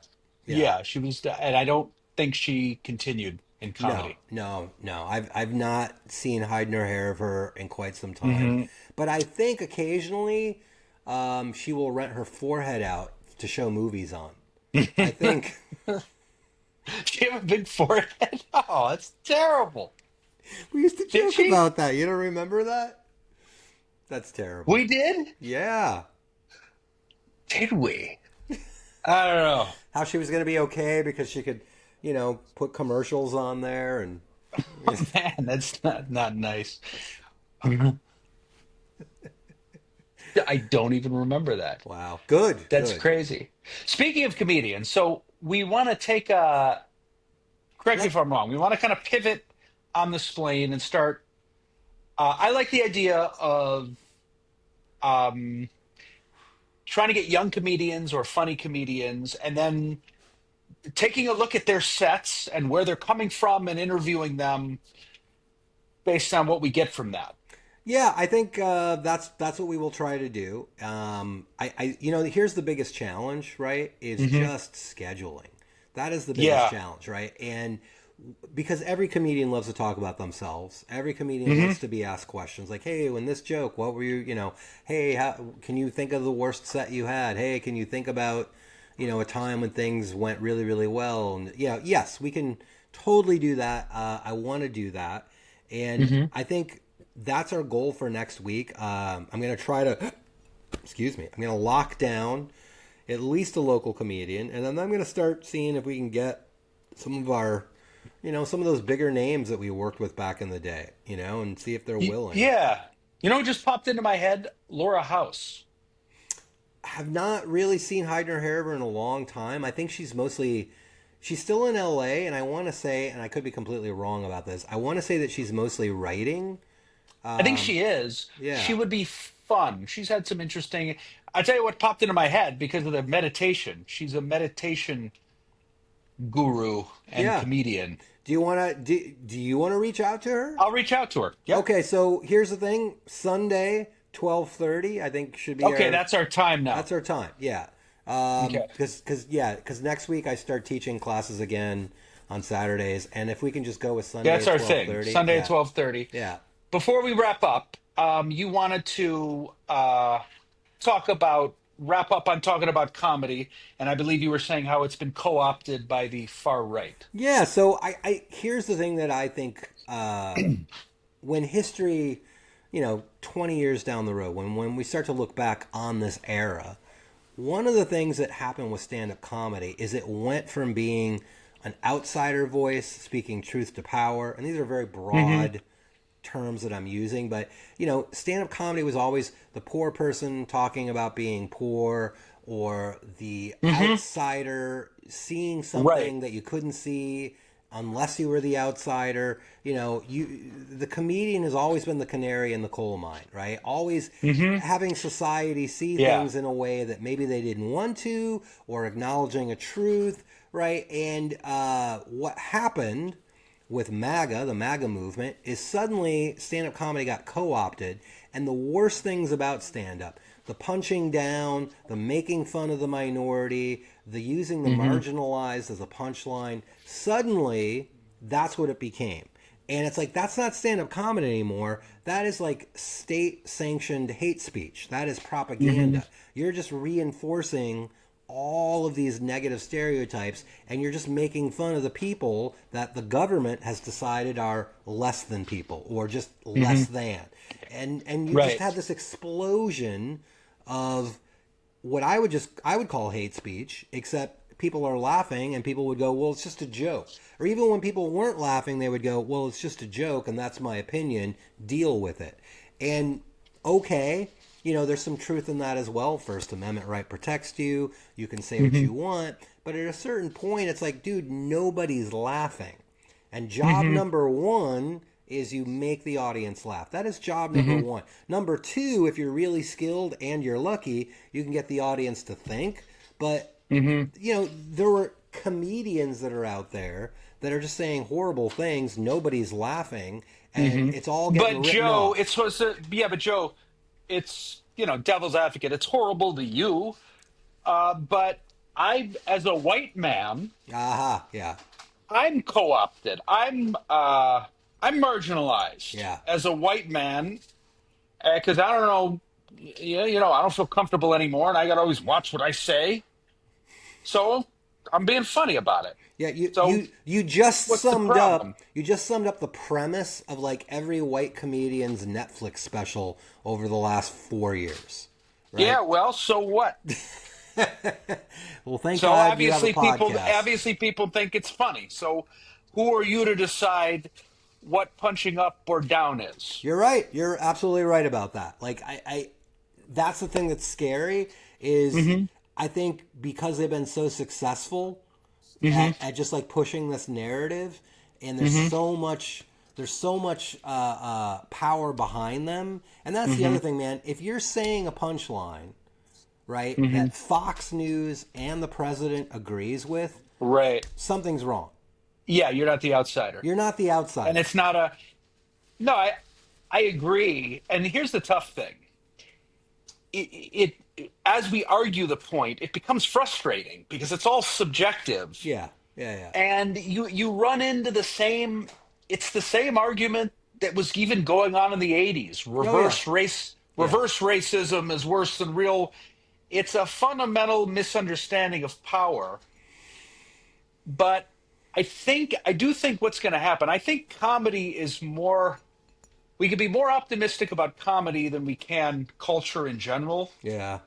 yeah. Yeah, she was, and I don't think she continued in No, comedy. no, no. I've not seen hide nor hair of her in quite some time, Hmm. but I think occasionally she will rent her forehead out to show movies on. I think She have a big forehead. Oh, that's terrible. we used to Did joke she? about that. You don't remember that? That's terrible. We did? Yeah. Did we? I don't know. How she was going to be okay because she could, put commercials on there and Man, that's not nice. I don't even remember that. wow. Good, That's good. crazy. Speaking of comedians, so we want to take a, correct me Let if I'm wrong, we want to kind of pivot on the spleen and start. I like the idea of um, trying to get young comedians or funny comedians and then taking a look at their sets and where they're coming from and interviewing them based on what we get from that. Yeah, I think that's what we will try to do. Here's the biggest challenge, right? Is Hmm. just scheduling. That is the biggest Yeah. challenge, right? And because every comedian loves to talk about themselves, every comedian Hmm. wants to be asked questions like, "Hey, when this joke, what were you? Hey, can you think of the worst set you had? Hey, can you think about, a time when things went really, really well?" And yes, we can totally do that. I want to do that, and Hmm. I think that's our goal for next week. I'm going to try to, excuse me, I'm going to lock down at least a local comedian, and then I'm going to start seeing if we can get some of our, some of those bigger names that we worked with back in the day, and see if they're willing. Yeah. You know what just popped into my head? Laura House. Have not really seen Heidner Hariber in a long time. I think she's still in LA, and I want to say, and I could be completely wrong about this, I want to say that she's mostly writing. I think Um, she is. She yeah. would be fun. She's had some interesting. I tell you what popped into my head because of the meditation. She's a meditation guru and Yeah. comedian. Do you want to reach out to her? I'll reach out to her. Yeah. Okay, so here's the thing. Sunday, 12:30, I think should be Okay, our that's our time now. that's our time. Yeah. Okay. Cuz next week I start teaching classes again on Saturdays, and if we can just go with Sunday That's at our thing. 12:30. Sunday at Yeah. 12:30. Yeah. Before we wrap up, you wanted to wrap up on talking about comedy, and I believe you were saying how it's been co-opted by the far right. Yeah, so I here's the thing that I think when history, 20 years down the road, when we start to look back on this era, one of the things that happened with stand-up comedy is it went from being an outsider voice speaking truth to power, and these are very Hmm. broad terms that I'm using, but stand-up comedy was always the poor person talking about being poor, or the Hmm. outsider seeing Right. something that you couldn't see unless you were the outsider. The comedian has always been the canary in the coal mine, right? Always Hmm. having society see Yeah. things in a way that maybe they didn't want to, or acknowledging a truth, right? And what happened with MAGA, the MAGA movement, is suddenly stand up comedy got co opted. And the worst things about stand up, the punching down, the making fun of the minority, the using the Hmm. marginalized as a punchline, suddenly that's what it became. And it's like, that's not stand up comedy anymore. That is like state sanctioned hate speech. That is Hmm. propaganda. You're just reinforcing all of these negative stereotypes, and you're just making fun of the people that the government has decided are less than people, or just Hmm. less than. And you just Right. had this explosion of what I would call hate speech, except people are laughing and people would go, well, it's just a joke. Or even when people weren't laughing, they would go, well, it's just a joke and that's my opinion, deal with it. And okay, there's some truth in that as well. First Amendment right protects you. You can say what Hmm. you want, but at a certain point it's like, dude, nobody's laughing. And job Hmm. number one is you make the audience laugh. That is job number Hmm. one. Number two, if you're really skilled and you're lucky, you can get the audience to think. But, Hmm. there were comedians that are out there that are just saying horrible things. Nobody's laughing, and Hmm. it's all getting But written Joe, off. it's supposed to. Yeah, but Joe, it's devil's advocate. It's horrible to you, but as a white man, Aha, yeah, I'm co-opted. I'm marginalized yeah. as a white man because I don't know. I don't feel comfortable anymore, and I got to always watch what I say. So I'm being funny about it. Yeah, you So you you just what's the summed up problem? you just summed up the premise of like every white comedian's Netflix special over the last 4 years, Yeah, right? well, so what? Well, thank So God you have a podcast. obviously people think it's funny. So who are you to decide what punching up or down is? You're right. You're absolutely right about that. Like that's the thing that's scary is Hmm. I think because they've been so successful Hmm. at just like pushing this narrative, and Hmm. there's so much power behind them, and that's the Hmm. other thing, man. If you're saying a punchline, right, Hmm. that Fox News and the president agrees with, Right. something's wrong. Yeah, you're not the outsider. You're not the And outsider. it's not a no, I agree. And here's the tough thing. As we argue the point, it becomes frustrating because it's all subjective. Yeah, yeah, yeah. And you run into the same it's the same argument that was even going on in the 80s. Oh yeah, yeah. Reverse racism is worse than real. It's a fundamental misunderstanding of power. But I do think what's going to happen. I think comedy is more. We could be more optimistic about comedy than we can culture in general Yeah.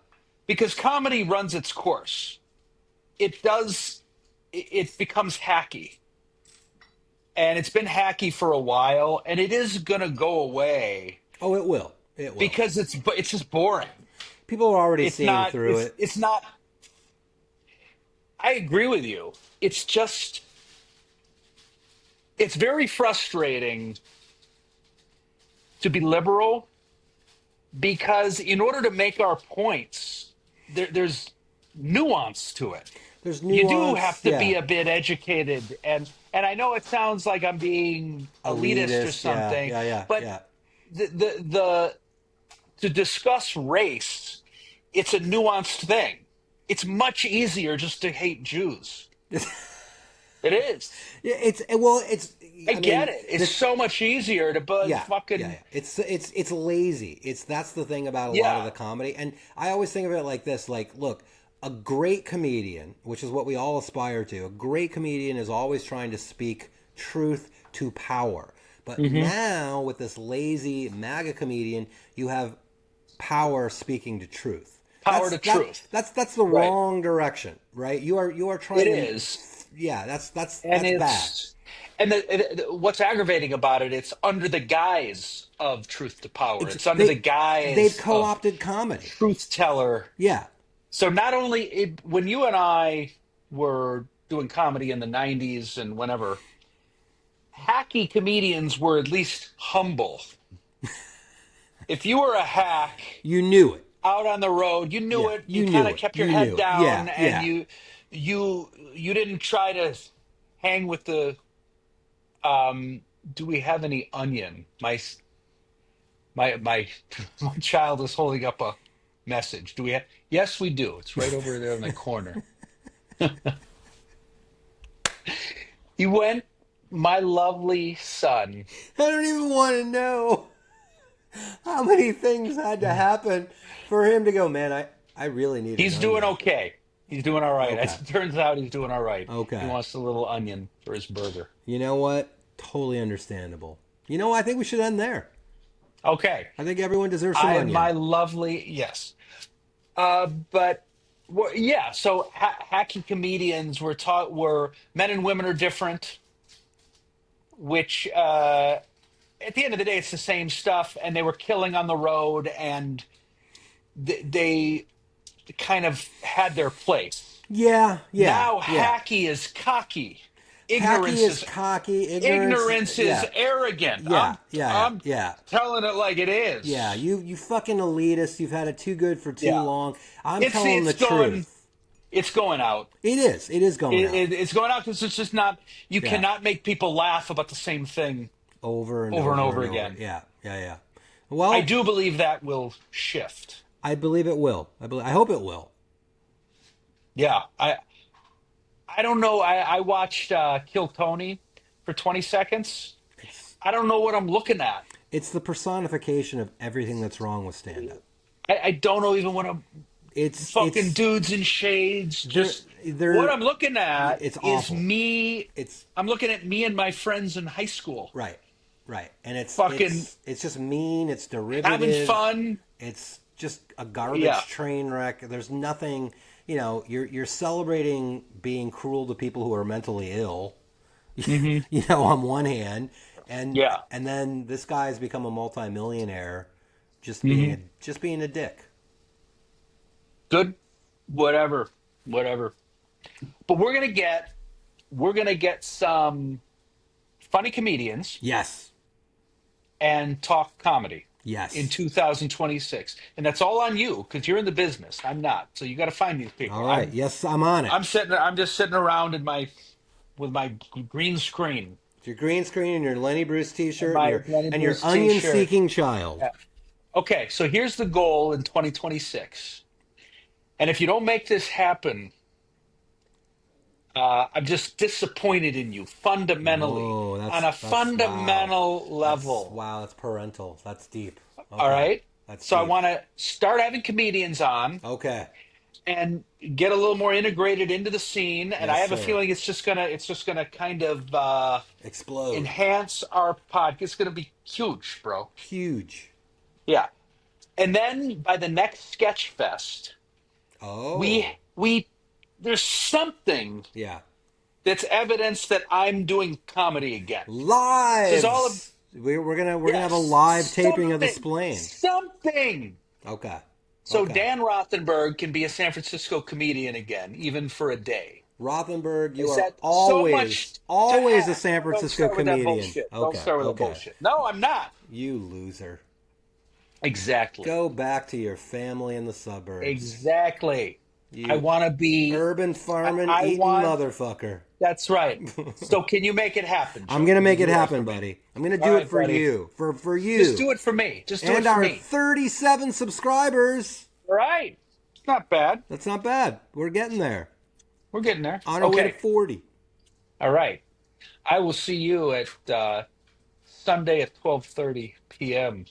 because comedy runs its course. It does. It becomes hacky, and it's been hacky for a while, and it is going to go away Oh, it will. It will. because it's just boring. People are already It's seeing not. through it. It's not. I agree with you. It's just. It's very frustrating to be liberal because in order to make our points, there's nuance to it. There's You do nuance. have to be Yeah. a bit educated, and I know it sounds like I'm being elitist or Elitist. Yeah. something, Yeah. Yeah. but Yeah. the to discuss race, it's a nuanced thing. It's much easier just to hate Jews. It is. Yeah, it's well, it's. I I get mean, it. It's this. so much easier to but Yeah, yeah, fucking yeah. It's lazy. That's the thing about a lot of yeah. the comedy, and I always think of it like this: like, look, a great comedian, which is what we all aspire to. A great comedian is always trying to speak truth to power. But Hmm. now with this lazy MAGA comedian, you have power speaking to truth. Power to truth. That's the Right. wrong direction, right? You are It trying to, is. yeah. That's And that's bad. what's aggravating about it, it's under the guise of truth to power. It's It's under the they've guise of co-opted comedy. truth teller. Yeah. So not only when you and I were doing comedy in the 90s and whenever, hacky comedians were at least humble. If you were a hack You knew it. out on the road, you knew Yeah, it. You you kind knew of it. kept your You head knew it. down Yeah, and yeah. you didn't try to hang with the do we have any onion? My my child is holding up a message. Do we have? Yes, we do. It's right over there in the corner. He went, my lovely son. I don't even want to know how many things had to happen for him to go, man, I really need an He's doing onion. okay. He's doing all right. Okay. As it turns out, he's doing all right. He Okay. wants a little onion for his burger. You know what? Totally understandable. You know, I think we should end there. Okay. I think everyone deserves some My onion. lovely, yes. But yeah, so hacky comedians were men and women are different, which at the end of the day, it's the same stuff, and they were killing on the road, and they kind of had their place. Yeah, yeah, Now yeah. hacky is cocky. Hacky Ignorance is is cocky. ignorance is Yeah, arrogant. yeah, yeah, I'm yeah. telling it like it Yeah, is. you fucking elitist. You've had it too good for too Yeah. long. I'm It's telling the it's going truth. it's going out. It is. It is going out. It's going out because it's just not. You Yeah. cannot make people laugh about the same thing Over and over and over over and over. again. Yeah, yeah, yeah. I Well, do believe that will shift. I believe it will. I hope it will. Yeah, I don't know. I watched Kill Tony for 20 seconds. It's I don't know what I'm looking at. it's the personification of everything that's wrong with stand up. I don't know even what I'm fucking It's dudes in shades. they're Just what they're I'm looking at it's is awful. me. It's I'm looking at me and my friends in high school, right. Right. And fucking it's just mean, it's having derivative. fun. It's just a garbage Yeah. train wreck. There's nothing, you're celebrating being cruel to people who are mentally ill, Hmm. on one hand, and Yeah. and then this guy's become a multimillionaire just being Hmm. a dick. Good, whatever, whatever. But we're gonna get some funny comedians Yes. and talk comedy in Yes. 2026, and that's all on you because you're in the business. I'm not, so you got to find these All people. right. Yes, I'm on it. I'm just sitting around in my with my green screen. Your green screen and your Lenny Bruce and T-shirt and my your Lenny and your Bruce T-shirt. onion-seeking child. Yeah. Okay, so here's the goal in 2026. And if you don't make this happen, I'm just disappointed in you fundamentally, Whoa, on a that's wow. fundamental level. That's parental. That's deep. All Okay, right. that's So I deep. want to start having comedians on Okay, and get a little more integrated into the scene. And I yes, have a sir. feeling it's just gonna kind of Explode. enhance our podcast. It's gonna be huge, bro. Huge. Yeah. And then by the next Sketch Fest, we Oh, we there's something yeah. that's evidence that I'm doing comedy again. This is all of Lives. We're gonna have a yes, live taping of the something, Splain. something. Okay. So Okay. Dan Rothenberg can be a San Francisco comedian again, even for a day. Rothenberg, you Is are that so much to always a ask? San Don't Francisco start with that comedian. bullshit. Don't Okay. start with that Okay. bullshit. No, I'm not. You loser. Exactly. Go back to your family in the suburbs. Exactly. I You want to be. urban farming I eating want. motherfucker. That's right. So can you make it happen, I'm Joe? gonna Can you make it do that for happen, me? buddy. I'm gonna All do it right, for buddy. you. For Just you. do it for me. Just do it And for our me. 37 subscribers. All right. It's not bad. That's not bad. We're getting there. We're getting there. On our way to Okay. 40. All right. I will see you at Sunday at 12:30 p.m.